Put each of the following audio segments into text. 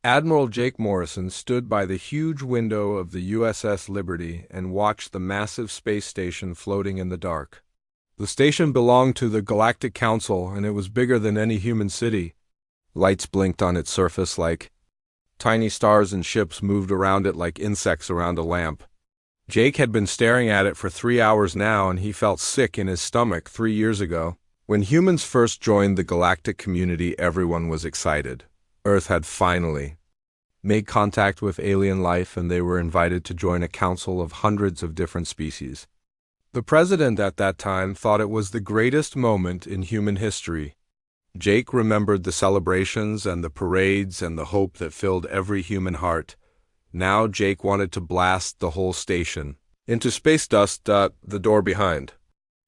Admiral Jake Morrison stood by the huge window of the USS Liberty and watched the massive space station floating in the dark. The station belonged to the Galactic Council, and it was bigger than any human city. Lights blinked on its surface like tiny stars, and ships moved around it like insects around a lamp. Jake had been staring at it for 3 hours now, and he felt sick in his stomach 3 years ago. When humans first joined the galactic community, everyone was excited. Earth had finally made contact with alien life, and they were invited to join a council of hundreds of different species. The president at that time thought it was the greatest moment in human history. Jake remembered the celebrations and the parades and the hope that filled every human heart. Now Jake wanted to blast the whole station into space dust. The door behind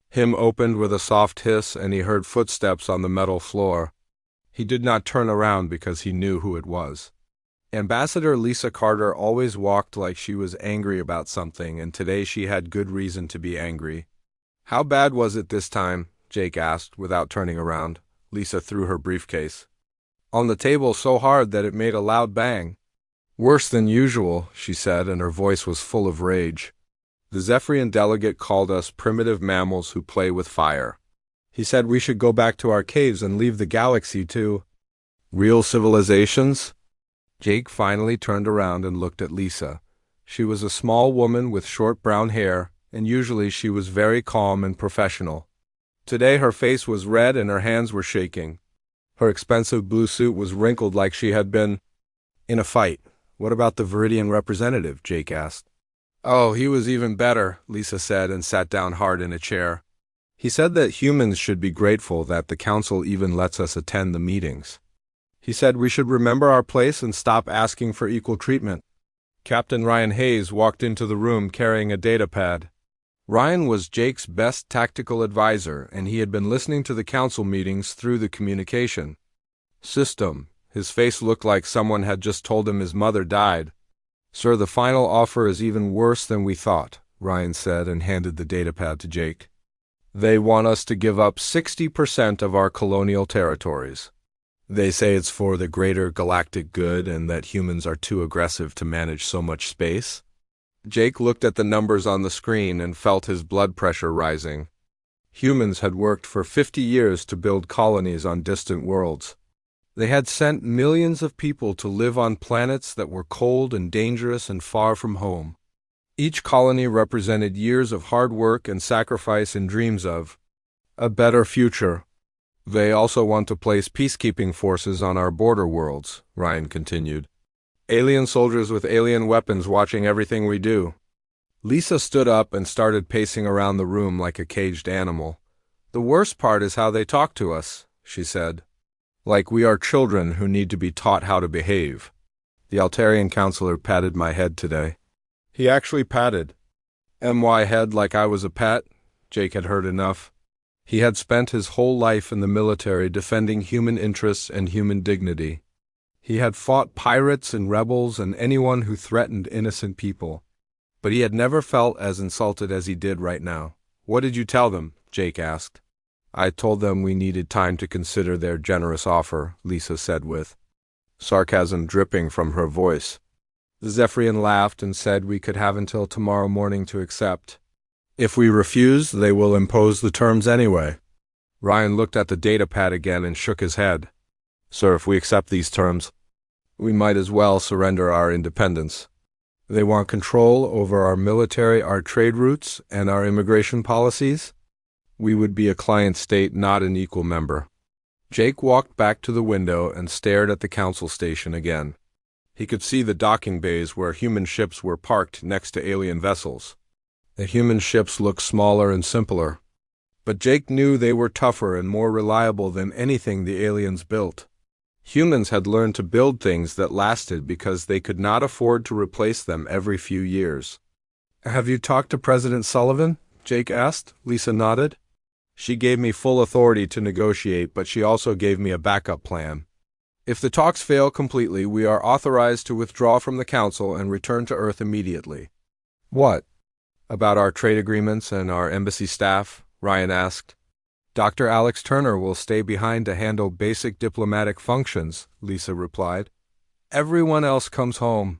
him opened with a soft hiss, and he heard footsteps on the metal floor. He did not turn around because he knew who it was. Ambassador Lisa Carter always walked like she was angry about something, and today she had good reason to be angry. "How bad was it this time?" Jake asked, without turning around. Lisa threw her briefcase on the table so hard that it made a loud bang. "Worse than usual," she said, and her voice was full of rage. "The Zephyrian delegate called us primitive mammals who play with fire. He said we should go back to our caves and leave the galaxy to real civilizations." Jake finally turned around and looked at Lisa. She was a small woman with short brown hair, and usually she was very calm and professional. Today her face was red and her hands were shaking. Her expensive blue suit was wrinkled like she had been in a fight. "What about the Viridian representative?" Jake asked. "Oh, he was even better," Lisa said, and sat down hard in a chair. "He said that humans should be grateful that the council even lets us attend the meetings. He said we should remember our place and stop asking for equal treatment." Captain Ryan Hayes walked into the room carrying a datapad. Ryan was Jake's best tactical advisor, and he had been listening to the council meetings through the communication system. His face looked like someone had just told him his mother died. "Sir, the final offer is even worse than we thought," Ryan said, and handed the datapad to Jake. "They want us to give up 60% of our colonial territories. They say it's for the greater galactic good and that humans are too aggressive to manage so much space." Jake looked at the numbers on the screen and felt his blood pressure rising. Humans had worked for 50 years to build colonies on distant worlds. They had sent millions of people to live on planets that were cold and dangerous and far from home. Each colony represented years of hard work and sacrifice and dreams of a better future. "They also want to place peacekeeping forces on our border worlds," Ryan continued. "Alien soldiers with alien weapons watching everything we do." Lisa stood up and started pacing around the room like a caged animal. "The worst part is how they talk to us," she said. "Like we are children who need to be taught how to behave." The Altarian counselor patted my head today. He actually patted my head like I was a pet. Jake had heard enough. He had spent his whole life in the military defending human interests and human dignity. He had fought pirates and rebels and anyone who threatened innocent people. But he had never felt as insulted as he did right now. "What did you tell them?" Jake asked. "I told them we needed time to consider their generous offer," Lisa said, with sarcasm dripping from her voice. The Zephyrian laughed and said we could have until tomorrow morning to accept. "If we refuse, they will impose the terms anyway." Ryan looked at the datapad again and shook his head. "Sir, if we accept these terms, we might as well surrender our independence. They want control over our military, our trade routes, and our immigration policies. We would be a client state, not an equal member." Jake walked back to the window and stared at the council station again. He could see the docking bays where human ships were parked next to alien vessels. The human ships looked smaller and simpler, but Jake knew they were tougher and more reliable than anything the aliens built. Humans had learned to build things that lasted because they could not afford to replace them every few years. "Have you talked to President Sullivan?" Jake asked. Lisa nodded. "She gave me full authority to negotiate, but she also gave me a backup plan. If the talks fail completely, we are authorized to withdraw from the council and return to Earth immediately." "What about our trade agreements and our embassy staff?" Ryan asked. "Dr. Alex Turner will stay behind to handle basic diplomatic functions," Lisa replied. Everyone else comes home.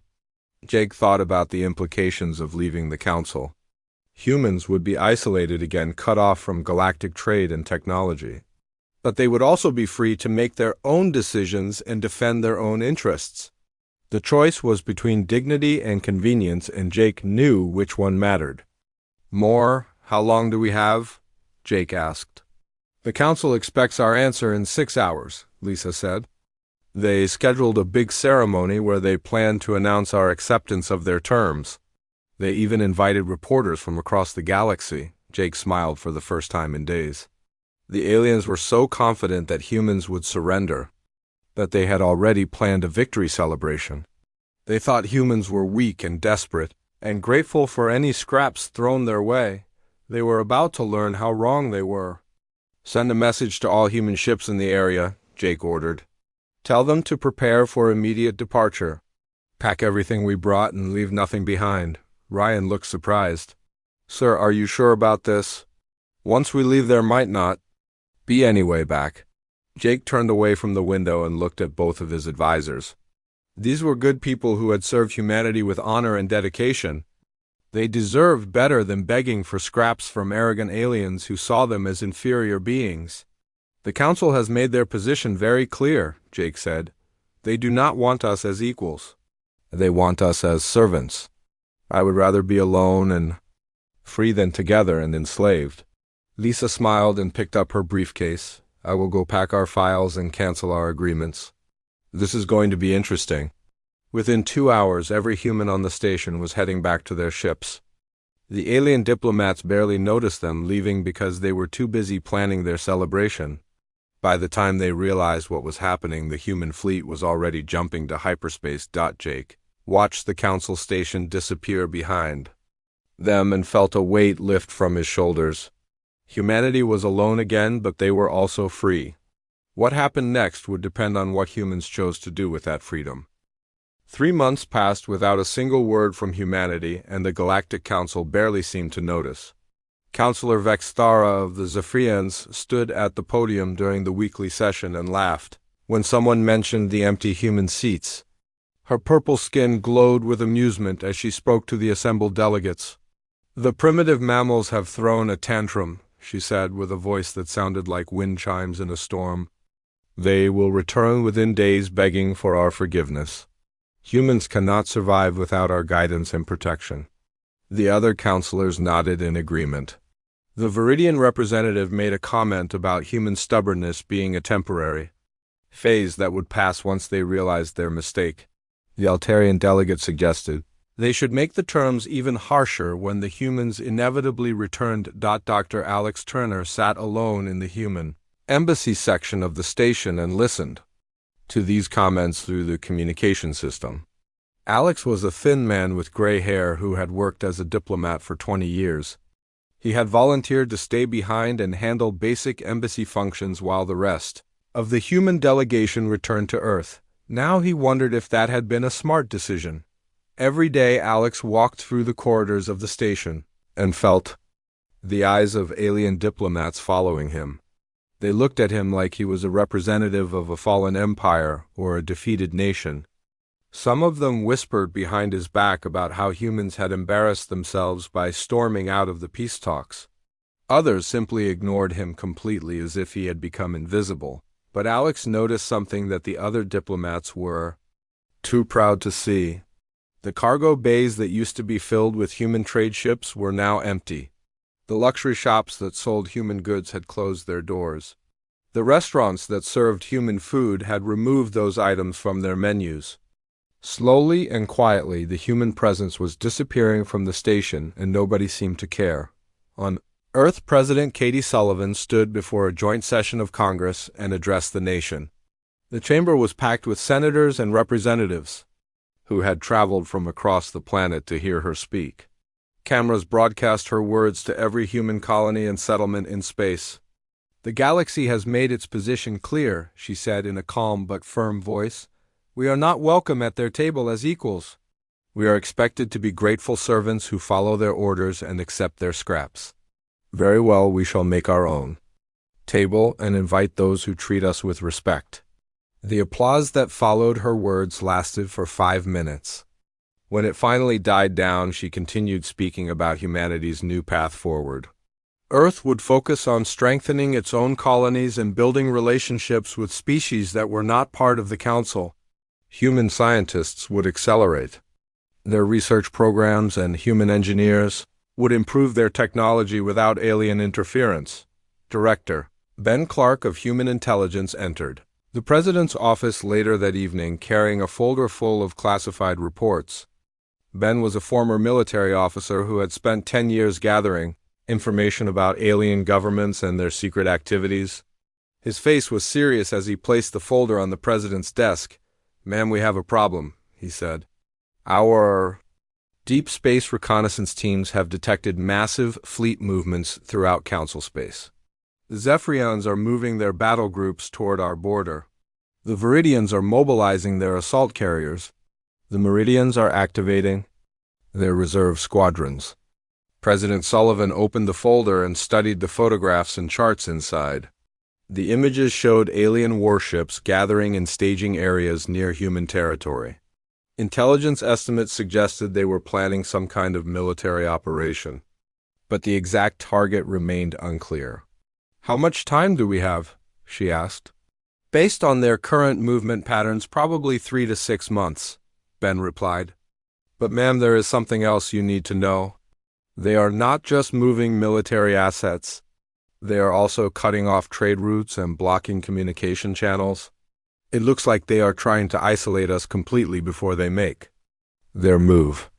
Jake thought about the implications of leaving the council. Humans would be isolated again, cut off from galactic trade and technology. But they would also be free to make their own decisions and defend their own interests. The choice was between dignity and convenience, and Jake knew which one mattered. More? How long do we have? Jake asked. The council expects our answer in 6 hours, Lisa said. They scheduled a big ceremony where they planned to announce our acceptance of their terms. They even invited reporters from across the galaxy. Jake smiled for the first time in days. The aliens were so confident that humans would surrender that they had already planned a victory celebration. They thought humans were weak and desperate, and grateful for any scraps thrown their way. They were about to learn how wrong they were. Send a message to all human ships in the area, Jake ordered. Tell them to prepare for immediate departure. Pack everything we brought and leave nothing behind. Ryan looked surprised. Sir, are you sure about this? Once we leave, there might not be any way back. Jake turned away from the window and looked at both of his advisors. These were good people who had served humanity with honor and dedication. They deserved better than begging for scraps from arrogant aliens who saw them as inferior beings. The council has made their position very clear, Jake said. They do not want us as equals. They want us as servants. I would rather be alone and free than together and enslaved. Lisa smiled and picked up her briefcase. I will go pack our files and cancel our agreements. This is going to be interesting. Within 2 hours, every human on the station was heading back to their ships. The alien diplomats barely noticed them leaving because they were too busy planning their celebration. By the time they realized what was happening, the human fleet was already jumping to hyperspace. Jake watched the council station disappear behind them and felt a weight lift from his shoulders. Humanity was alone again, but they were also free. What happened next would depend on what humans chose to do with that freedom. 3 months passed without a single word from humanity, and the Galactic Council barely seemed to notice. Counselor Vexthara of the Zephyrians stood at the podium during the weekly session and laughed when someone mentioned the empty human seats. Her purple skin glowed with amusement as she spoke to the assembled delegates. The primitive mammals have thrown a tantrum, she said with a voice that sounded like wind chimes in a storm. They will return within days begging for our forgiveness. Humans cannot survive without our guidance and protection. The other counselors nodded in agreement. The Viridian representative made a comment about human stubbornness being a temporary phase that would pass once they realized their mistake. The Altarian delegate suggested they should make the terms even harsher when the humans inevitably returned. Dr. Alex Turner sat alone in the human embassy section of the station and listened to these comments through the communication system. Alex was a thin man with gray hair who had worked as a diplomat for 20 years. He had volunteered to stay behind and handle basic embassy functions while the rest of the human delegation returned to Earth. Now he wondered if that had been a smart decision. Every day Alex walked through the corridors of the station and felt the eyes of alien diplomats following him. They looked at him like he was a representative of a fallen empire or a defeated nation. Some of them whispered behind his back about how humans had embarrassed themselves by storming out of the peace talks. Others simply ignored him completely as if he had become invisible. But Alex noticed something that the other diplomats were too proud to see. The cargo bays that used to be filled with human trade ships were now empty. The luxury shops that sold human goods had closed their doors. The restaurants that served human food had removed those items from their menus. Slowly and quietly, the human presence was disappearing from the station, and nobody seemed to care. On Earth, President Katie Sullivan stood before a joint session of Congress and addressed the nation. The chamber was packed with senators and representatives who had traveled from across the planet to hear her speak. Cameras broadcast her words to every human colony and settlement in space. The galaxy has made its position clear, she said in a calm but firm voice. We are not welcome at their table as equals. We are expected to be grateful servants who follow their orders and accept their scraps. Very well, we shall make our own table and invite those who treat us with respect. The applause that followed her words lasted for 5 minutes. When it finally died down, she continued speaking about humanity's new path forward. Earth would focus on strengthening its own colonies and building relationships with species that were not part of the Council. Human scientists would accelerate their research programs, and human engineers would improve their technology without alien interference. Director Ben Clark of Human Intelligence entered the President's office later that evening, carrying a folder full of classified reports. Ben was a former military officer who had spent 10 years gathering information about alien governments and their secret activities. His face was serious as he placed the folder on the President's desk. "Ma'am, we have a problem," he said. "Our deep space reconnaissance teams have detected massive fleet movements throughout Council space. The Zephyrians are moving their battle groups toward our border. The Viridians are mobilizing their assault carriers. The Meridians are activating their reserve squadrons." President Sullivan opened the folder and studied the photographs and charts inside. The images showed alien warships gathering in staging areas near human territory. Intelligence estimates suggested they were planning some kind of military operation, but the exact target remained unclear. "How much time do we have?" she asked. "Based on their current movement patterns, probably 3 to 6 months, Ben replied. "But ma'am, there is something else you need to know. They are not just moving military assets. They are also cutting off trade routes and blocking communication channels. It looks like they are trying to isolate us completely before they make their move."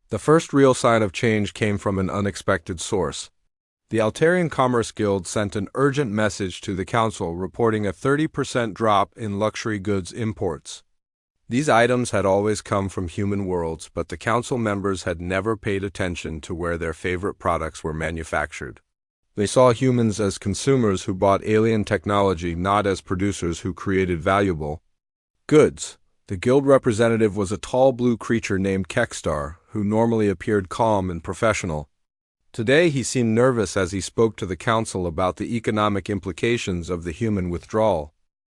The first real sign of change came from an unexpected source. The Altarian Commerce Guild sent an urgent message to the Council reporting a 30% drop in luxury goods imports. These items had always come from human worlds, but the Council members had never paid attention to where their favorite products were manufactured. They saw humans as consumers who bought alien technology, not as producers who created valuable goods. The guild representative was a tall blue creature named Kekstar, who normally appeared calm and professional. Today he seemed nervous as he spoke to the Council about the economic implications of the human withdrawal.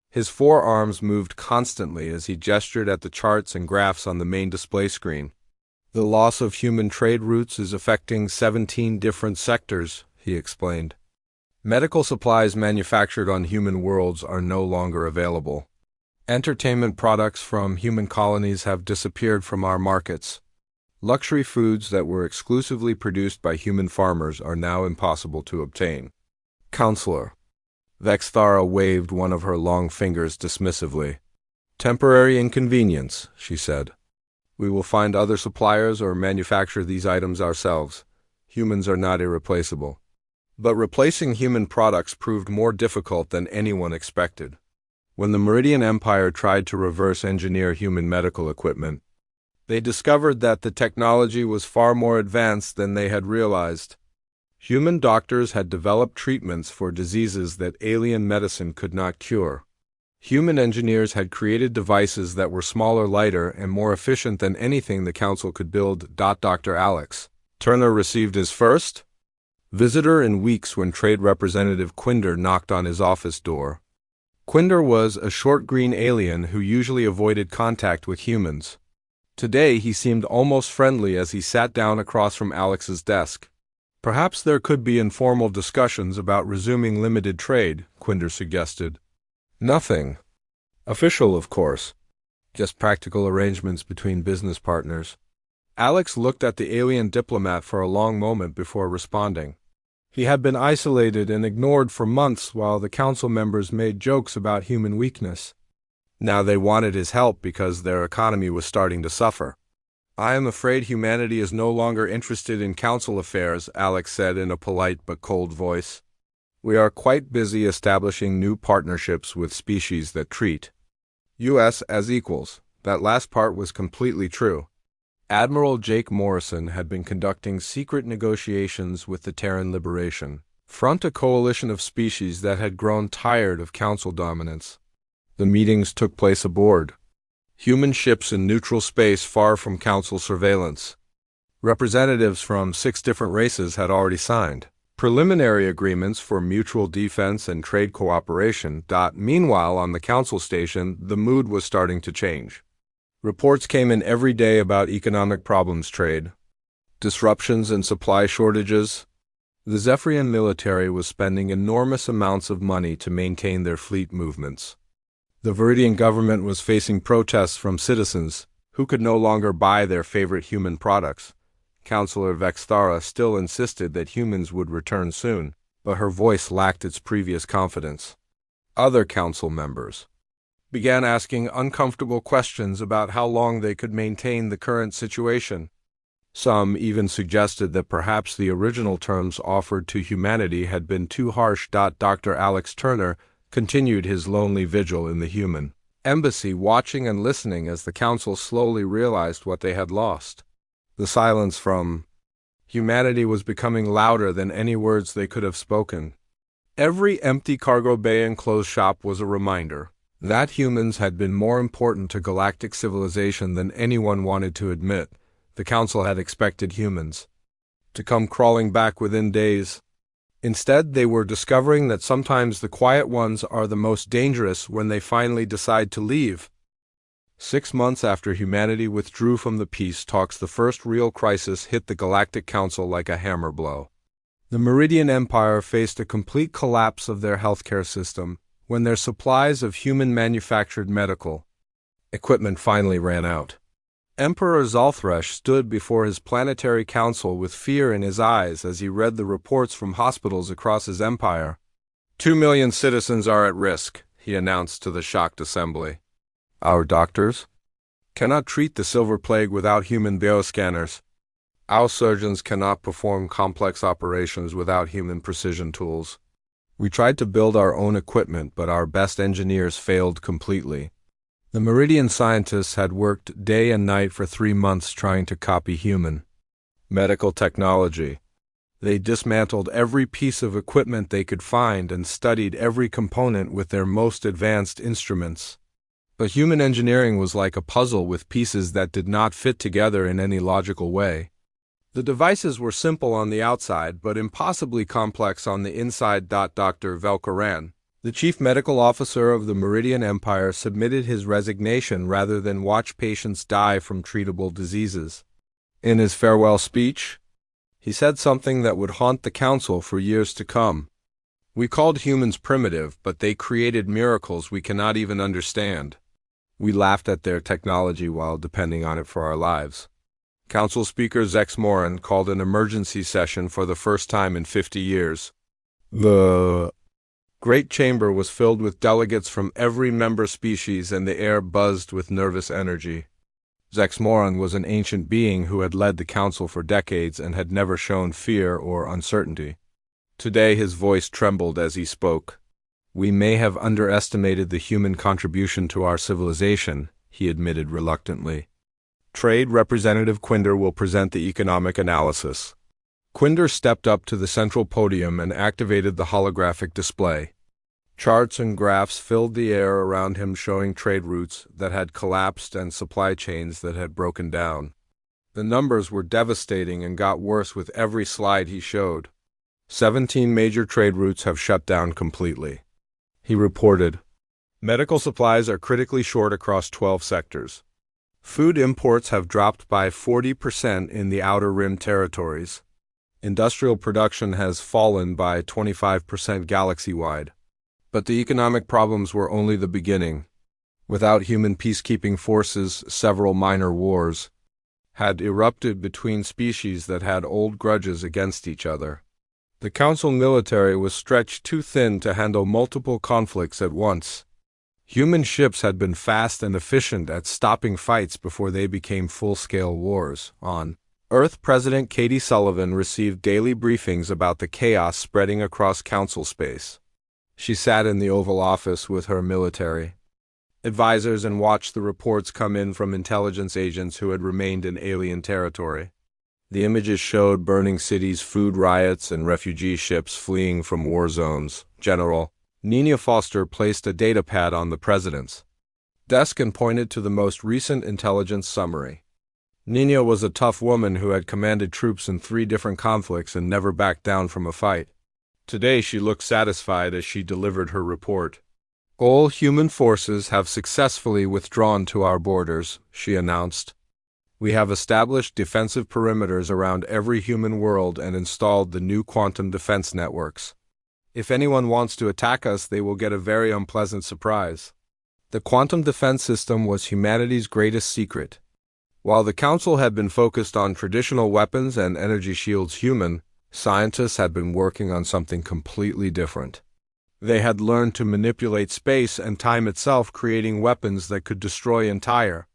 His forearms moved constantly as he gestured at the charts and graphs on the main display screen. "The loss of human trade routes is affecting 17 different sectors," he explained. "Medical supplies manufactured on human worlds are no longer available. Entertainment products from human colonies have disappeared from our markets. Luxury foods that were exclusively produced by human farmers are now impossible to obtain." "Counselor." Vexthara waved one of her long fingers dismissively. "Temporary inconvenience," she said. "We will find other suppliers or manufacture these items ourselves. Humans are not irreplaceable." But replacing human products proved more difficult than anyone expected. When the Meridian Empire tried to reverse engineer human medical equipment, they discovered that the technology was far more advanced than they had realized. Human doctors had developed treatments for diseases that alien medicine could not cure. Human engineers had created devices that were smaller, lighter, and more efficient than anything the Council could build. Dr. Alex Turner received his first visitor in weeks when Trade Representative Quinder knocked on his office door. Quinder was a short green alien who usually avoided contact with humans. Today he seemed almost friendly as he sat down across from Alex's desk. "Perhaps there could be informal discussions about resuming limited trade," Quinder suggested. "Nothing official, of course. Just practical arrangements between business partners." Alex looked at the alien diplomat for a long moment before responding. He had been isolated and ignored for months while the Council members made jokes about human weakness. Now they wanted his help because their economy was starting to suffer. "I am afraid humanity is no longer interested in Council affairs," Alex said in a polite but cold voice. "We are quite busy establishing new partnerships with species that treat us as equals." That last part was completely true. Admiral Jake Morrison had been conducting secret negotiations with the Terran Liberation Front, a coalition of species that had grown tired of Council dominance. The meetings took place aboard human ships in neutral space far from Council surveillance. Representatives from 6 different races had already signed preliminary agreements for mutual defense and trade cooperation. Meanwhile, on the council station, the mood was starting to change. Reports came in every day about economic problems, trade disruptions, and supply shortages. The Zephyrian military was spending enormous amounts of money to maintain their fleet movements. The Viridian government was facing protests from citizens who could no longer buy their favorite human products. Councillor Vexthara still insisted that humans would return soon, but her voice lacked its previous confidence. Other council members began asking uncomfortable questions about how long they could maintain the current situation. Some even suggested that perhaps the original terms offered to humanity had been too harsh. Dr. Alex Turner continued his lonely vigil in the human embassy, watching and listening as the council slowly realized what they had lost. The silence from humanity was becoming louder than any words they could have spoken. Every empty cargo bay and closed shop was a reminder that humans had been more important to galactic civilization than anyone wanted to admit. The council had expected humans to come crawling back within days. Instead, they were discovering that sometimes the quiet ones are the most dangerous when they finally decide to leave. 6 months after humanity withdrew from the peace talks, the first real crisis hit the Galactic Council like a hammer blow. The Meridian Empire faced a complete collapse of their healthcare system when their supplies of human-manufactured medical equipment finally ran out. Emperor Zalthresh stood before his planetary council with fear in his eyes as he read the reports from hospitals across his empire. 2 million citizens are at risk, he announced to the shocked assembly. Our doctors cannot treat the silver plague without human bioscanners. Our surgeons cannot perform complex operations without human precision tools. We tried to build our own equipment, but our best engineers failed completely. The Meridian scientists had worked day and night for 3 months trying to copy human medical technology. They dismantled every piece of equipment they could find and studied every component with their most advanced instruments. But human engineering was like a puzzle with pieces that did not fit together in any logical way. The devices were simple on the outside, but impossibly complex on the inside. Dr. Velkaran, the chief medical officer of the Meridian Empire, submitted his resignation rather than watch patients die from treatable diseases. In his farewell speech, he said something that would haunt the council for years to come. We called humans primitive, but they created miracles we cannot even understand. We laughed at their technology while depending on it for our lives. Council Speaker Zex Moran called an emergency session for the first time in 50 years. The Great Chamber was filled with delegates from every member species, and the air buzzed with nervous energy. Zex Moran was an ancient being who had led the council for decades and had never shown fear or uncertainty. Today his voice trembled as he spoke. We may have underestimated the human contribution to our civilization, he admitted reluctantly. Trade Representative Quinder will present the economic analysis. Quinder stepped up to the central podium and activated the holographic display. Charts and graphs filled the air around him, showing trade routes that had collapsed and supply chains that had broken down. The numbers were devastating and got worse with every slide he showed. 17 major trade routes have shut down completely, he reported. Medical supplies are critically short across 12 sectors. Food imports have dropped by 40% in the Outer Rim territories. Industrial production has fallen by 25% galaxy-wide. But the economic problems were only the beginning. Without human peacekeeping forces, several minor wars had erupted between species that had old grudges against each other. The council military was stretched too thin to handle multiple conflicts at once. Human ships had been fast and efficient at stopping fights before they became full-scale wars. On Earth, President Katie Sullivan received daily briefings about the chaos spreading across council space. She sat in the Oval Office with her military advisors and watched the reports come in from intelligence agents who had remained in alien territory. The images showed burning cities, food riots, and refugee ships fleeing from war zones. General Nina Foster placed a datapad on the president's desk and pointed to the most recent intelligence summary. Nina was a tough woman who had commanded troops in 3 different conflicts and never backed down from a fight. Today she looked satisfied as she delivered her report. All human forces have successfully withdrawn to our borders, she announced. We have established defensive perimeters around every human world and installed the new quantum defense networks. If anyone wants to attack us, they will get a very unpleasant surprise. The quantum defense system was humanity's greatest secret. While the Council had been focused on traditional weapons and energy shields, scientists had been working on something completely different. They had learned to manipulate space and time itself, creating weapons that could destroy entire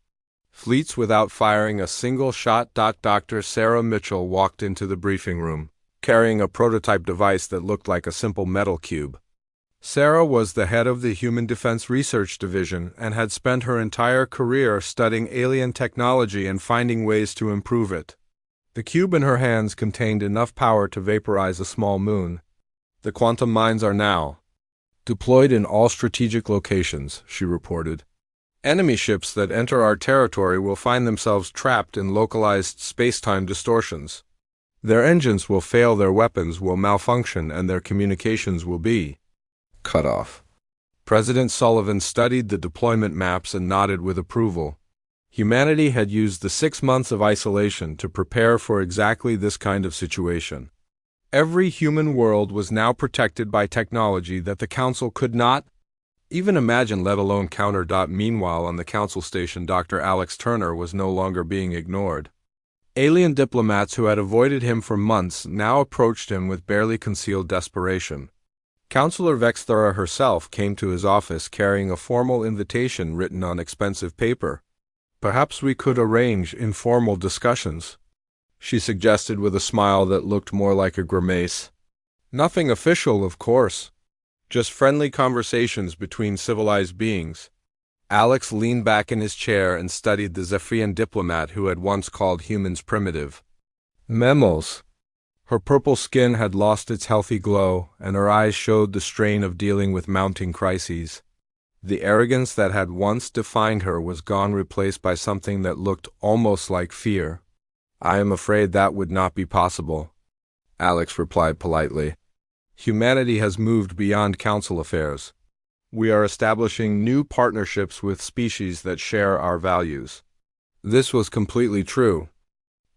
fleets without firing a single shot. Dr. Sarah Mitchell walked into the briefing room, carrying a prototype device that looked like a simple metal cube. Sarah was the head of the Human Defense Research Division and had spent her entire career studying alien technology and finding ways to improve it. The cube in her hands contained enough power to vaporize a small moon. The quantum mines are now deployed in all strategic locations, she reported. Enemy ships that enter our territory will find themselves trapped in localized space-time distortions. Their engines will fail, their weapons will malfunction, and their communications will be cut off. President Sullivan studied the deployment maps and nodded with approval. Humanity had used the 6 months of isolation to prepare for exactly this kind of situation. Every human world was now protected by technology that the Council could not even imagine, let alone counter. Meanwhile, on the Council station, Dr. Alex Turner was no longer being ignored. Alien diplomats who had avoided him for months now approached him with barely concealed desperation. Councillor Vexthera herself came to his office carrying a formal invitation written on expensive paper. Perhaps we could arrange informal discussions, she suggested with a smile that looked more like a grimace. Nothing official, of course. Just friendly conversations between civilized beings. Alex leaned back in his chair and studied the Zephyrian diplomat who had once called humans primitive. Memos. Her purple skin had lost its healthy glow, and her eyes showed the strain of dealing with mounting crises. The arrogance that had once defined her was gone, replaced by something that looked almost like fear. I am afraid that would not be possible, Alex replied politely. Humanity has moved beyond council affairs. We are establishing new partnerships with species that share our values. This was completely true.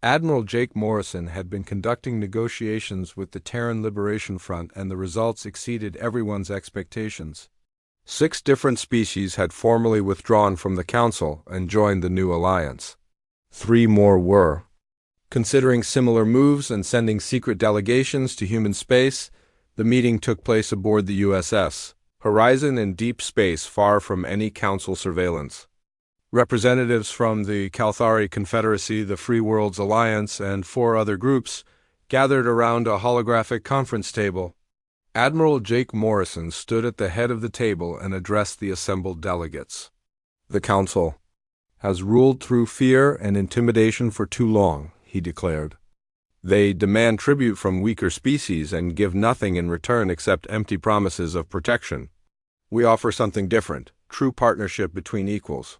Admiral Jake Morrison had been conducting negotiations with the Terran Liberation Front, and the results exceeded everyone's expectations. 6 different species had formally withdrawn from the Council and joined the new alliance. 3 more were considering similar moves and sending secret delegations to human space. The meeting took place aboard the USS Horizon in deep space, far from any Council surveillance. Representatives from the Kalthari Confederacy, the Free Worlds Alliance, and 4 other groups gathered around a holographic conference table. Admiral Jake Morrison stood at the head of the table and addressed the assembled delegates. The Council has ruled through fear and intimidation for too long, he declared. They demand tribute from weaker species and give nothing in return except empty promises of protection. We offer something different, true partnership between equals.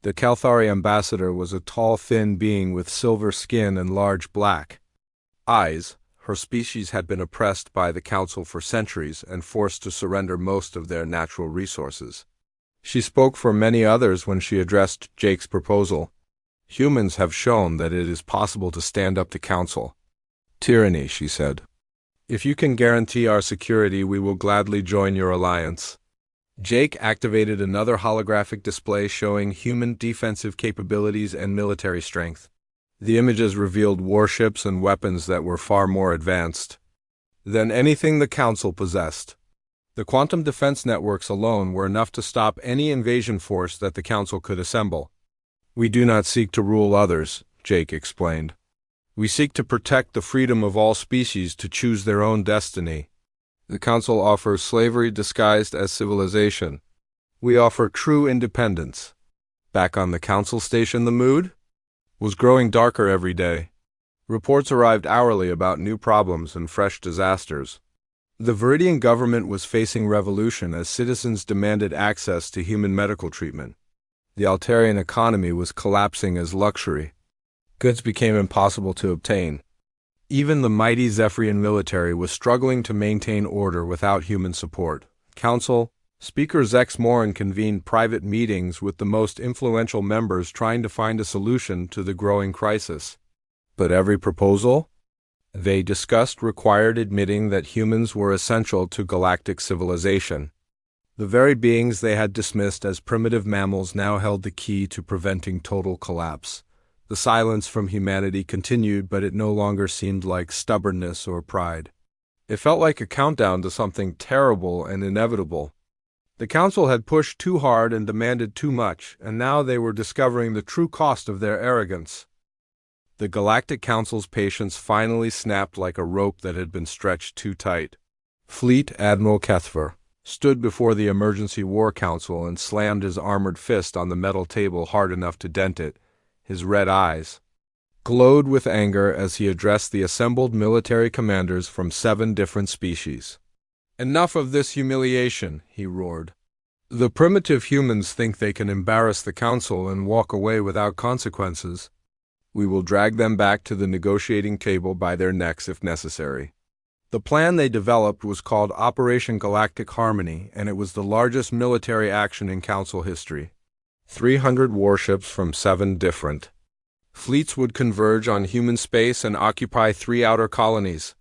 The Kalthari ambassador was a tall, thin being with silver skin and large black eyes. Her species had been oppressed by the Council for centuries and forced to surrender most of their natural resources. She spoke for many others when she addressed Jake's proposal. Humans have shown that it is possible to stand up to Council tyranny, she said. If you can guarantee our security, we will gladly join your alliance. Jake activated another holographic display showing human defensive capabilities and military strength. The images revealed warships and weapons that were far more advanced than anything the Council possessed. The quantum defense networks alone were enough to stop any invasion force that the Council could assemble. We do not seek to rule others, Jake explained. We seek to protect the freedom of all species to choose their own destiny. The Council offers slavery disguised as civilization. We offer true independence. Back on the Council station, the mood was growing darker every day. Reports arrived hourly about new problems and fresh disasters. The Viridian government was facing revolution as citizens demanded access to human medical treatment. The Altarian economy was collapsing as luxury Goods became impossible to obtain. Even the mighty Zephyrian military was struggling to maintain order without human support. Council, Speaker Zex Morin convened private meetings with the most influential members trying to find a solution to the growing crisis. But every proposal they discussed required admitting that humans were essential to galactic civilization. The very beings they had dismissed as primitive mammals now held the key to preventing total collapse. The silence from humanity continued, but it no longer seemed like stubbornness or pride. It felt like a countdown to something terrible and inevitable. The Council had pushed too hard and demanded too much, and now they were discovering the true cost of their arrogance. The Galactic Council's patience finally snapped like a rope that had been stretched too tight. Fleet Admiral Kethver stood before the Emergency War Council and slammed his armored fist on the metal table hard enough to dent it. His red eyes glowed with anger as he addressed the assembled military commanders from 7 different species. "Enough of this humiliation," he roared. "The primitive humans think they can embarrass the Council and walk away without consequences. We will drag them back to the negotiating table by their necks if necessary." The plan they developed was called Operation Galactic Harmony, and it was the largest military action in Council history. 300 warships from 7 different fleets would converge on human space and occupy 3 outer colonies.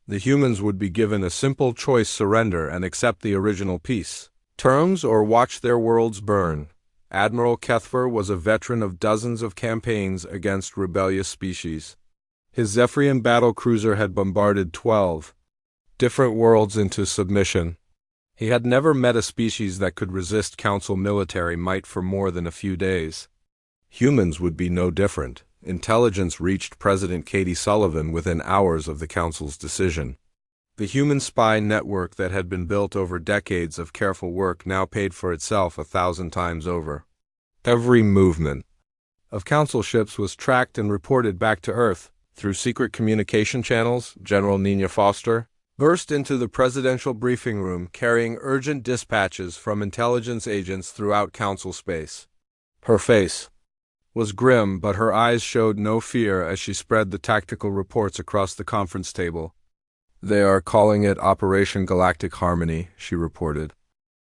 The humans would be given a simple choice: surrender and accept the original peace terms or watch their worlds burn. Admiral Kethver was a veteran of dozens of campaigns against rebellious species. His Zephyrian battle cruiser had bombarded 12 different worlds into submission. He had never met a species that could resist Council military might for more than a few days. Humans would be no different. Intelligence reached President Katie Sullivan within hours of the Council's decision. The human spy network that had been built over decades of careful work now paid for itself 1,000 times over. Every movement of Council ships was tracked and reported back to Earth through secret communication channels. General Nina Foster burst into the presidential briefing room carrying urgent dispatches from intelligence agents throughout Council space. Her face was grim, but her eyes showed no fear as she spread the tactical reports across the conference table. "They are calling it Operation Galactic Harmony," she reported.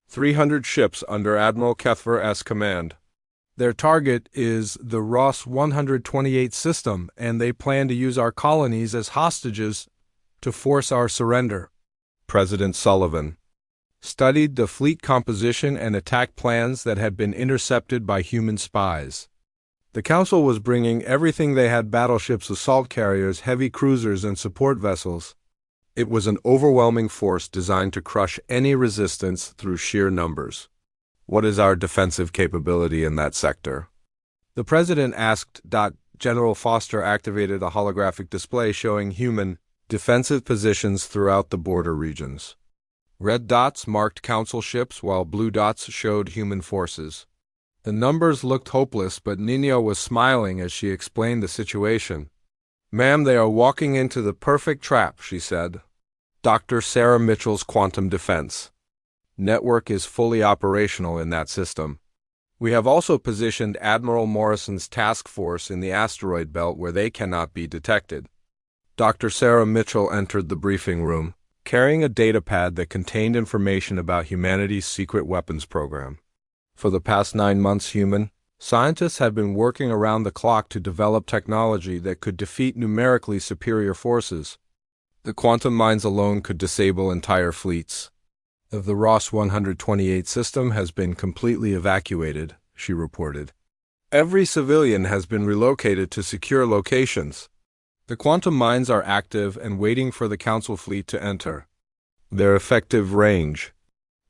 300 ships under Admiral Kethver's command. Their target is the Ross 128 system, and they plan to use our colonies as hostages to force our surrender. President Sullivan studied the fleet composition and attack plans that had been intercepted by human spies. The Council was bringing everything they had: battleships, assault carriers, heavy cruisers, and support vessels. It was an overwhelming force designed to crush any resistance through sheer numbers. "What is our defensive capability in that sector?" the President asked. General Foster activated a holographic display showing human defensive positions throughout the border regions. Red dots marked Council ships, while blue dots showed human forces. The numbers looked hopeless, but Nina was smiling as she explained the situation. "Ma'am, they are walking into the perfect trap," she said. "Dr. Sarah Mitchell's quantum defense network is fully operational in that system. We have also positioned Admiral Morrison's task force in the asteroid belt where they cannot be detected." Dr. Sarah Mitchell entered the briefing room, carrying a datapad that contained information about humanity's secret weapons program. For the past 9 months, human scientists have been working around the clock to develop technology that could defeat numerically superior forces. The quantum mines alone could disable entire fleets. The Ross 128 system has been completely evacuated, she reported. Every civilian has been relocated to secure locations. The quantum mines are active and waiting for the Council fleet to enter. Their effective range.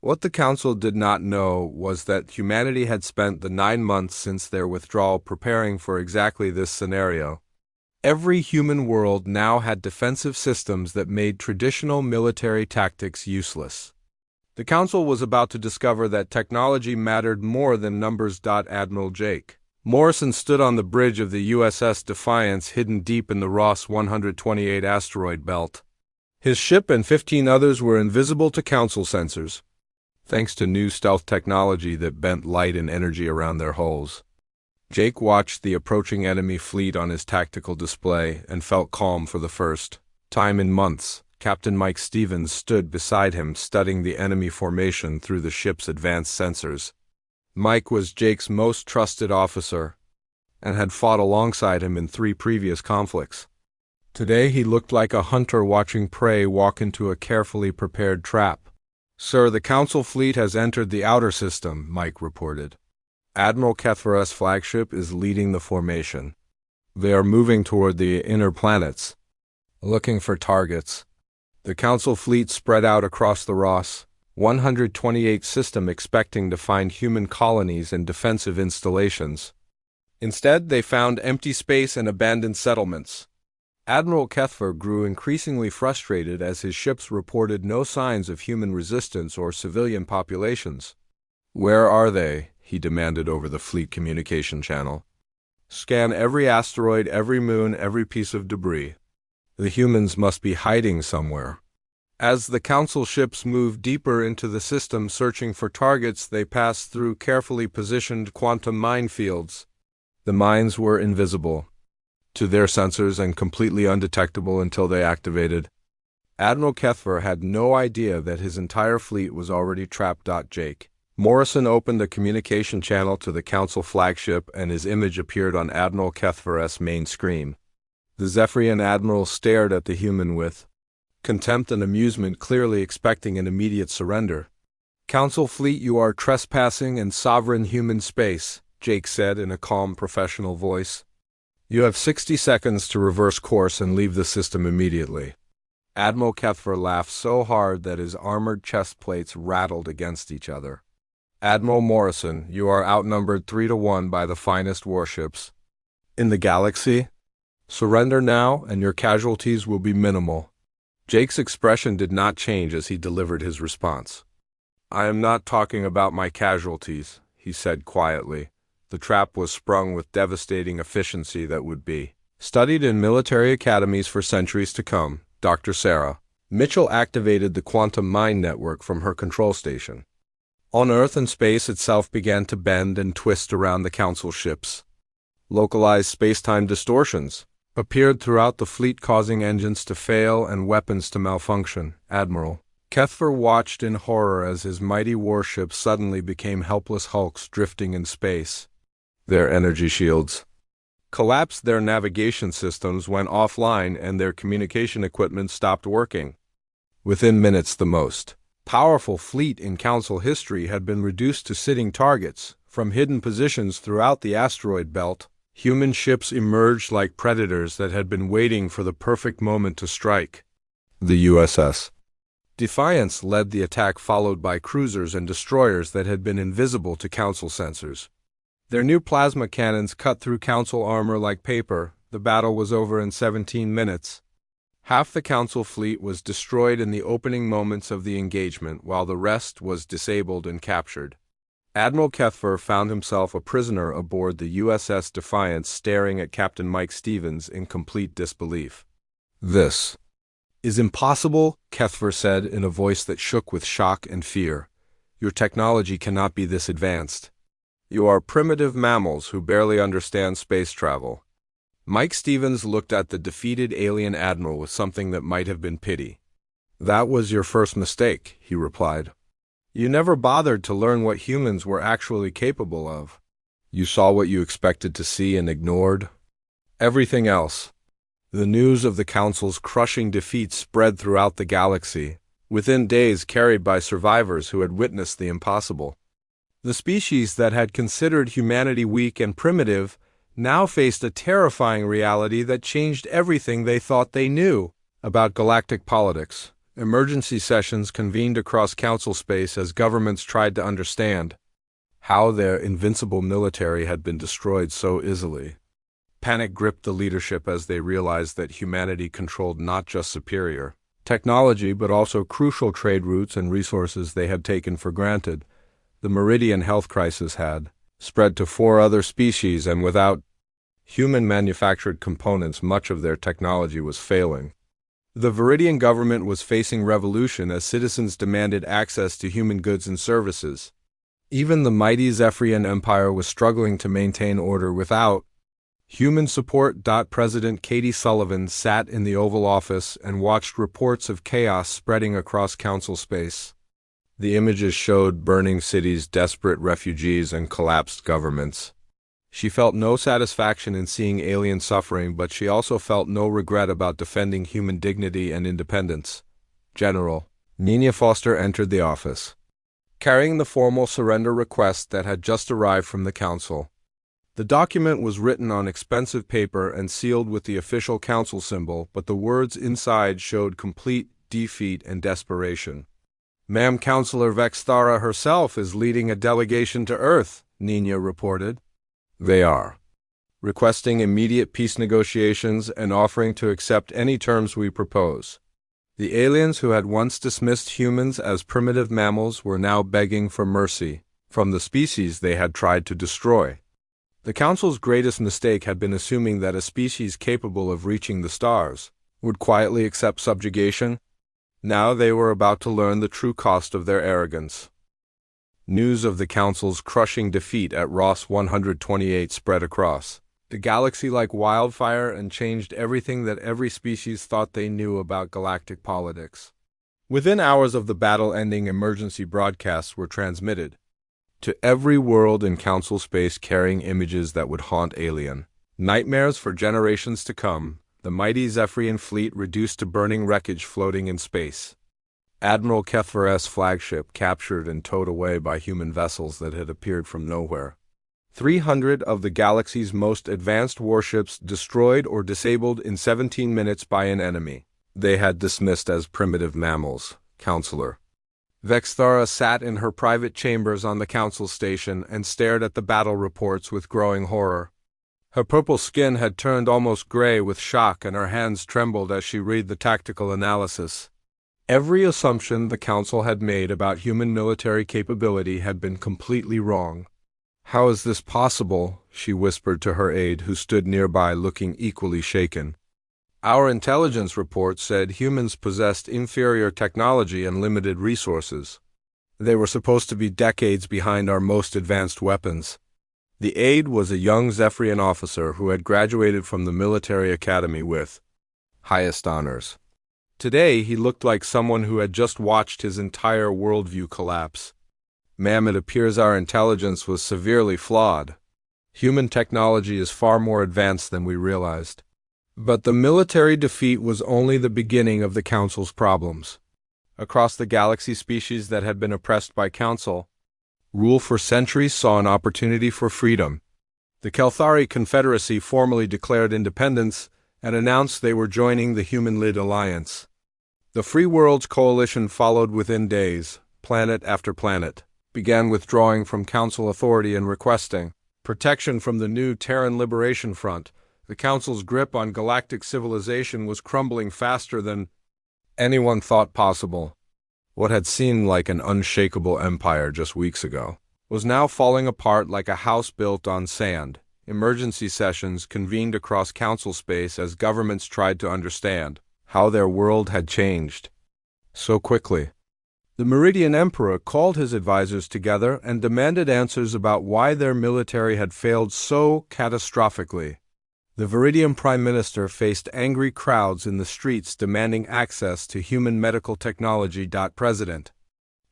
What the Council did not know was that humanity had spent the 9 months since their withdrawal preparing for exactly this scenario. Every human world now had defensive systems that made traditional military tactics useless. The Council was about to discover that technology mattered more than numbers. Admiral Jake Morrison stood on the bridge of the USS Defiance, hidden deep in the Ross 128 asteroid belt. His ship and 15 others were invisible to Council sensors, thanks to new stealth technology that bent light and energy around their hulls. Jake watched the approaching enemy fleet on his tactical display and felt calm for the first time in months. Captain Mike Stevens stood beside him, studying the enemy formation through the ship's advanced sensors. Mike was Jake's most trusted officer and had fought alongside him in 3 previous conflicts. Today he looked like a hunter watching prey walk into a carefully prepared trap. "Sir, the Council fleet has entered the outer system," Mike reported. "Admiral Kethver's flagship is leading the formation. They are moving toward the inner planets, looking for targets." The Council fleet spread out across the Ross 128 system, expecting to find human colonies and defensive installations. Instead, they found empty space and abandoned settlements. Admiral Kethver grew increasingly frustrated as his ships reported no signs of human resistance or civilian populations. "Where are they?" he demanded over the fleet communication channel. "Scan every asteroid, every moon, every piece of debris. The humans must be hiding somewhere." As the Council ships moved deeper into the system searching for targets, they passed through carefully positioned quantum minefields. The mines were invisible to their sensors and completely undetectable until they activated. Admiral Kethver had no idea that his entire fleet was already trapped. Jake Morrison opened a communication channel to the Council flagship, and his image appeared on Admiral Kethver's main screen. The Zephyrian admiral stared at the human with contempt and amusement, clearly expecting an immediate surrender. "Council fleet, you are trespassing in sovereign human space," Jake said in a calm, professional voice. "You have 60 seconds to reverse course and leave the system immediately." Admiral Kethver laughed so hard that his armored chest plates rattled against each other. "Admiral Morrison, you are outnumbered 3-1 by the finest warships in the galaxy. Surrender now, and your casualties will be minimal." Jake's expression did not change as he delivered his response. "I am not talking about my casualties," he said quietly. The trap was sprung with devastating efficiency that would be studied in military academies for centuries to come. Dr. Sarah Mitchell activated the quantum mine network from her control station. On Earth and space itself began to bend and twist around the Council ships. Localized space-time distortions appeared throughout the fleet, causing engines to fail and weapons to malfunction. Admiral Kethver watched in horror as his mighty warships suddenly became helpless hulks drifting in space. Their energy shields collapsed, their navigation systems went offline, and their communication equipment stopped working. Within minutes, the most powerful fleet in Council history had been reduced to sitting targets. From hidden positions throughout the asteroid belt, human ships emerged like predators that had been waiting for the perfect moment to strike. The USS Defiance led the attack, followed by cruisers and destroyers that had been invisible to Council sensors. Their new plasma cannons cut through Council armor like paper. The battle was over in 17 minutes. Half the Council fleet was destroyed in the opening moments of the engagement, while the rest was disabled and captured. Admiral Kethver found himself a prisoner aboard the USS Defiance, staring at Captain Mike Stevens in complete disbelief. "This is impossible," Kethver said in a voice that shook with shock and fear. "Your technology cannot be this advanced. You are primitive mammals who barely understand space travel." Mike Stevens looked at the defeated alien admiral with something that might have been pity. "That was your first mistake," he replied. "You never bothered to learn what humans were actually capable of. You saw what you expected to see and ignored everything else." The news of the Council's crushing defeat spread throughout the galaxy, within days carried by survivors who had witnessed the impossible. The species that had considered humanity weak and primitive now faced a terrifying reality that changed everything they thought they knew about galactic politics. Emergency sessions convened across Council space as governments tried to understand how their invincible military had been destroyed so easily. Panic gripped the leadership as they realized that humanity controlled not just superior technology but also crucial trade routes and resources they had taken for granted. The Meridian health crisis had spread to 4 other species, and without human-manufactured components, much of their technology was failing. The Viridian government was facing revolution as citizens demanded access to human goods and services. Even the mighty Zephyrian Empire was struggling to maintain order without human support. President Katie Sullivan sat in the Oval Office and watched reports of chaos spreading across council space. The images showed burning cities, desperate refugees, and collapsed governments. She felt no satisfaction in seeing alien suffering, but she also felt no regret about defending human dignity and independence. General Nina Foster entered the office, carrying the formal surrender request that had just arrived from the council. The document was written on expensive paper and sealed with the official council symbol, but the words inside showed complete defeat and desperation. "Ma'am, Councillor Vexthara herself is leading a delegation to Earth," Nina reported. "They are requesting immediate peace negotiations and offering to accept any terms we propose." The aliens who had once dismissed humans as primitive mammals were now begging for mercy from the species they had tried to destroy. The Council's greatest mistake had been assuming that a species capable of reaching the stars would quietly accept subjugation. Now they were about to learn the true cost of their arrogance. News of the Council's crushing defeat at Ross 128 spread across the galaxy like wildfire and changed everything that every species thought they knew about galactic politics. Within hours of the battle ending, emergency broadcasts were transmitted to every world in Council space, carrying images that would haunt alien nightmares for generations to come. The mighty Zephyrian fleet reduced to burning wreckage floating in space. Admiral Kethver's flagship captured and towed away by human vessels that had appeared from nowhere. 300 of the galaxy's most advanced warships destroyed or disabled in 17 minutes by an enemy they had dismissed as primitive mammals. Counselor Vexthara sat in her private chambers on the council station and stared at the battle reports with growing horror. Her purple skin had turned almost gray with shock, and her hands trembled as she read the tactical analysis. Every assumption the Council had made about human military capability had been completely wrong. "How is this possible?" she whispered to her aide, who stood nearby looking equally shaken. "Our intelligence report said humans possessed inferior technology and limited resources. They were supposed to be decades behind our most advanced weapons." The aide was a young Zephyrian officer who had graduated from the military academy with highest honors. Today he looked like someone who had just watched his entire worldview collapse. "Ma'am, it appears our intelligence was severely flawed. Human technology is far more advanced than we realized." But the military defeat was only the beginning of the Council's problems. Across the galaxy, species that had been oppressed by Council rule for centuries saw an opportunity for freedom. The Kelthari Confederacy formally declared independence and announced they were joining the Human-led Alliance. The Free Worlds Coalition followed within days. Planet after planet began withdrawing from Council authority and requesting protection from the new Terran Liberation Front. The Council's grip on galactic civilization was crumbling faster than anyone thought possible. What had seemed like an unshakable empire just weeks ago was now falling apart like a house built on sand. Emergency sessions convened across council space as governments tried to understand how their world had changed so quickly. The Meridian Emperor called his advisors together and demanded answers about why their military had failed so catastrophically. The Viridian Prime Minister faced angry crowds in the streets demanding access to human medical technology. President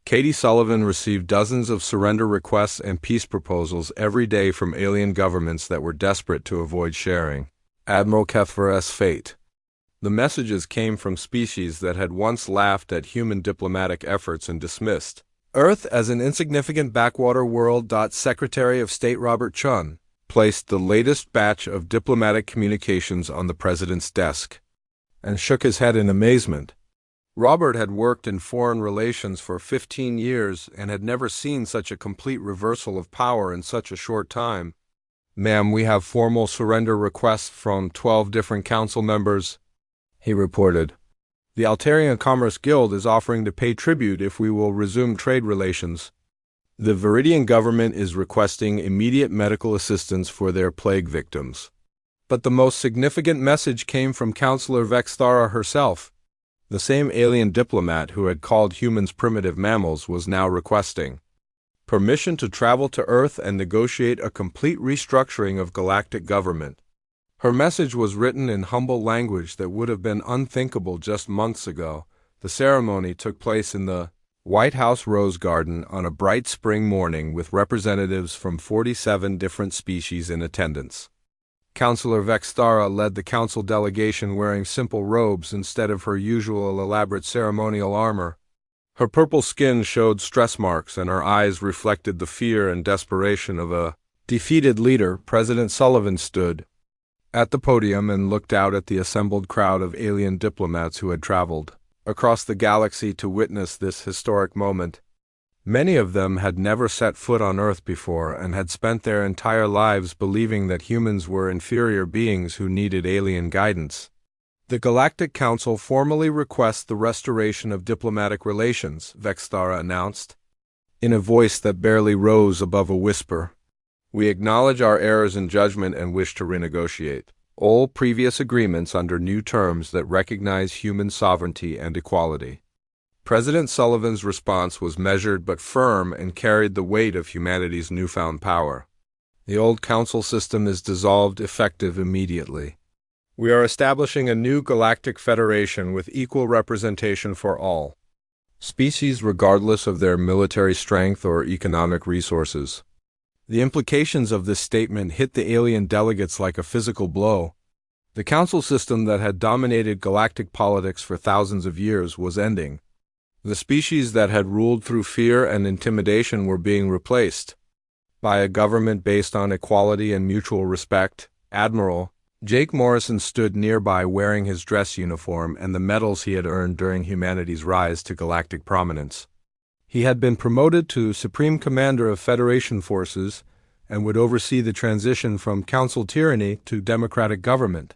Katie Sullivan received dozens of surrender requests and peace proposals every day from alien governments that were desperate to avoid sharing Admiral Kethver's fate. The messages came from species that had once laughed at human diplomatic efforts and dismissed Earth as an insignificant backwater world. Secretary of State Robert Chun placed the latest batch of diplomatic communications on the president's desk and shook his head in amazement. Robert had worked in foreign relations for 15 years and had never seen such a complete reversal of power in such a short time. "Ma'am, we have formal surrender requests from 12 different council members," he reported. "The Altarian Commerce Guild is offering to pay tribute if we will resume trade relations. The Viridian government is requesting immediate medical assistance for their plague victims." But the most significant message came from Councillor Vexthara herself. The same alien diplomat who had called humans primitive mammals was now requesting permission to travel to Earth and negotiate a complete restructuring of galactic government. Her message was written in humble language that would have been unthinkable just months ago. The ceremony took place in the White House Rose Garden on a bright spring morning with representatives from 47 different species in attendance. Counselor Vexthara led the council delegation wearing simple robes instead of her usual elaborate ceremonial armor. Her purple skin showed stress marks and her eyes reflected the fear and desperation of a defeated leader. President Sullivan stood at the podium and looked out at the assembled crowd of alien diplomats who had traveled across the galaxy to witness this historic moment. Many of them had never set foot on Earth before and had spent their entire lives believing that humans were inferior beings who needed alien guidance. The Galactic Council formally requests the restoration of diplomatic relations, Vexthara announced, in a voice that barely rose above a whisper. We acknowledge our errors in judgment and wish to renegotiate all previous agreements under new terms that recognize human sovereignty and equality. President Sullivan's response was measured but firm and carried the weight of humanity's newfound power. The old council system is dissolved effective immediately. We are establishing a new galactic federation with equal representation for all species regardless of their military strength or economic resources. The implications of this statement hit the alien delegates like a physical blow. The council system that had dominated galactic politics for thousands of years was ending. The species that had ruled through fear and intimidation were being replaced by a government based on equality and mutual respect. Admiral Jake Morrison stood nearby wearing his dress uniform and the medals he had earned during humanity's rise to galactic prominence. He had been promoted to Supreme Commander of Federation forces and would oversee the transition from council tyranny to democratic government.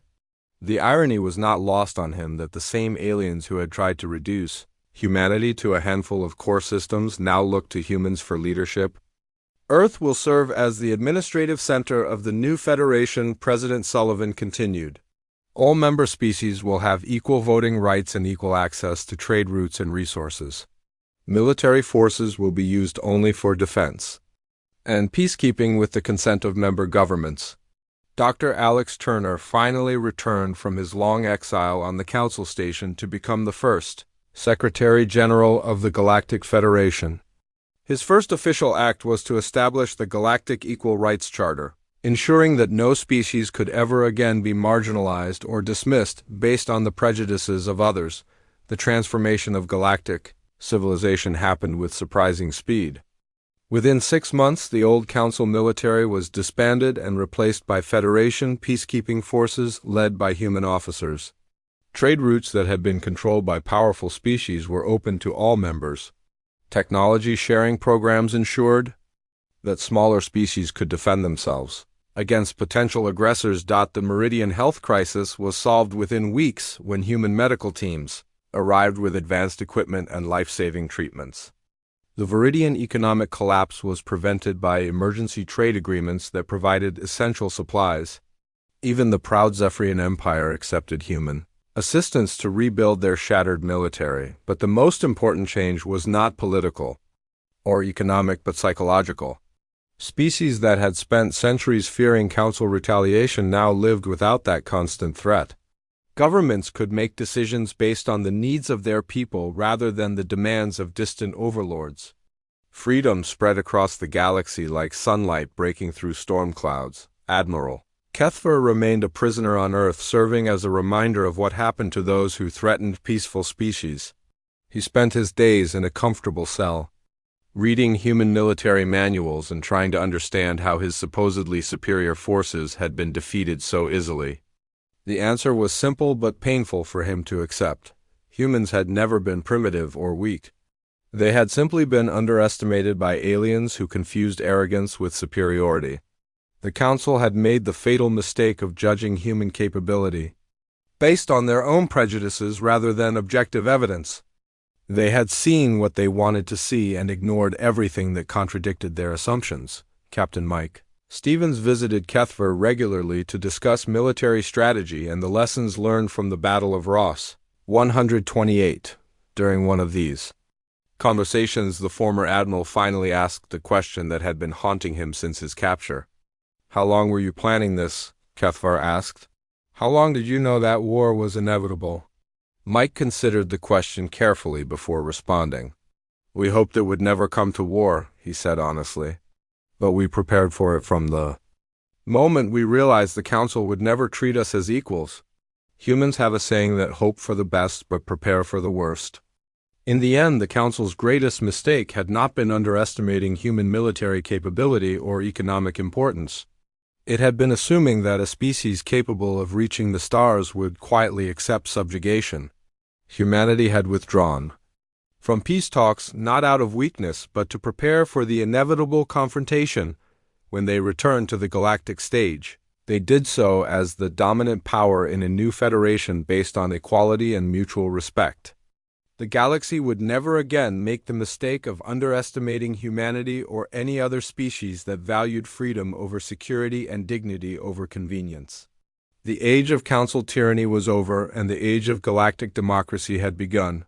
The irony was not lost on him that the same aliens who had tried to reduce humanity to a handful of core systems now looked to humans for leadership. Earth will serve as the administrative center of the new federation, President Sullivan continued. All member species will have equal voting rights and equal access to trade routes and resources. Military forces will be used only for defense and peacekeeping with the consent of member governments. Dr. Alex Turner finally returned from his long exile on the council station to become the first Secretary General of the Galactic Federation. His first official act was to establish the Galactic Equal Rights Charter, ensuring that no species could ever again be marginalized or dismissed based on the prejudices of others. The transformation of galactic civilization happened with surprising speed. Within 6 months, the old council military was disbanded and replaced by Federation peacekeeping forces led by human officers. Trade routes that had been controlled by powerful species were open to all members. Technology sharing programs ensured that smaller species could defend themselves against potential aggressors. The Meridian health crisis was solved within weeks when human medical teams arrived with advanced equipment and life-saving treatments. The Viridian economic collapse was prevented by emergency trade agreements that provided essential supplies. Even the proud Zephyrian Empire accepted human assistance to rebuild their shattered military, but the most important change was not political or economic but psychological. Species that had spent centuries fearing council retaliation now lived without that constant threat. Governments could make decisions based on the needs of their people rather than the demands of distant overlords. Freedom spread across the galaxy like sunlight breaking through storm clouds. Admiral Kethver remained a prisoner on Earth, serving as a reminder of what happened to those who threatened peaceful species. He spent his days in a comfortable cell, reading human military manuals and trying to understand how his supposedly superior forces had been defeated so easily. The answer was simple but painful for him to accept. Humans had never been primitive or weak. They had simply been underestimated by aliens who confused arrogance with superiority. The Council had made the fatal mistake of judging human capability based on their own prejudices rather than objective evidence. They had seen what they wanted to see and ignored everything that contradicted their assumptions. Captain Mike Stevens visited Kethver regularly to discuss military strategy and the lessons learned from the Battle of Ross 128. During one of these Conversations, the former admiral finally asked the question that had been haunting him since his capture. How long were you planning this? Kethvar asked. How long did you know that war was inevitable? Mike considered the question carefully before responding. We hoped it would never come to war, he said honestly. But we prepared for it from the moment we realized the Council would never treat us as equals. Humans have a saying that hope for the best but prepare for the worst. In the end, the Council's greatest mistake had not been underestimating human military capability or economic importance. It had been assuming that a species capable of reaching the stars would quietly accept subjugation. Humanity had withdrawn from peace talks not out of weakness but to prepare for the inevitable confrontation. When they returned to the galactic stage, they did so as the dominant power in a new federation based on equality and mutual respect. The galaxy would never again make the mistake of underestimating humanity or any other species that valued freedom over security and dignity over convenience. The age of council tyranny was over and the age of galactic democracy had begun.